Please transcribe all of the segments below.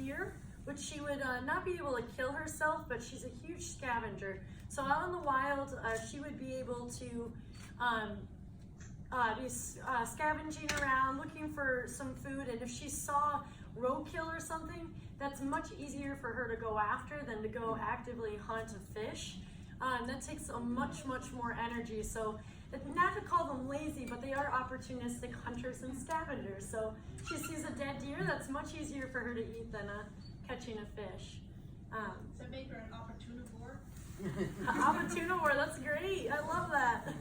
deer, which she would not be able to kill herself, but she's a huge scavenger. So out in the wild, she would be able to be scavenging around, looking for some food, and if she saw roadkill or something, that's much easier for her to go after than to go actively hunt a fish. That takes a much more energy. So not to call them lazy, but they are opportunistic hunters and scavengers. So she sees a dead deer, that's much easier for her to eat than catching a fish. So make her an opportunivore? Opportunivore, that's great. I love that.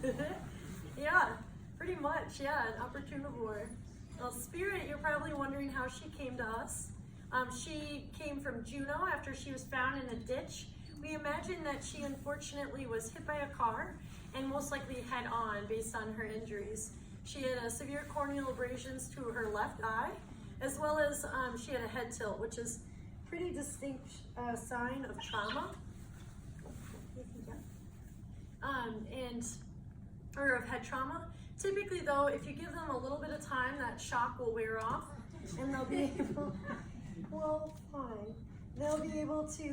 Yeah, pretty much, yeah, an opportunivore. Well, Spirit, you're probably wondering how she came to us. She came from Juneau after she was found in a ditch. We imagine that she unfortunately was hit by a car and most likely head on based on her injuries. She had severe corneal abrasions to her left eye, as well as she had a head tilt, which is pretty distinct sign of trauma. Or of head trauma. Typically though, if you give them a little bit of time, that shock will wear off and they'll be able, well, fine. They'll be able to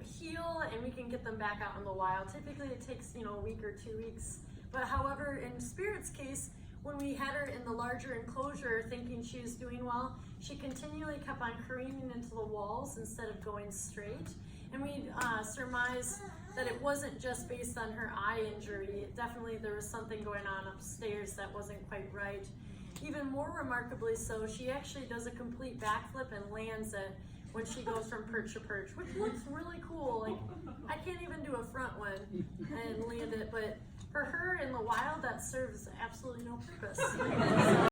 heal and we can get them back out in the wild. Typically it takes, a week or 2 weeks. But however, in Spirit's case, when we had her in the larger enclosure thinking she was doing well, she continually kept on careening into the walls instead of going straight. And we surmised that it wasn't just based on her eye injury. Definitely there was something going on upstairs that wasn't quite right. Even more remarkably so, she actually does a complete backflip and lands it when she goes from perch to perch, which looks really cool. Like, I can't even do a front one and land it, but for her in the wild, that serves absolutely no purpose.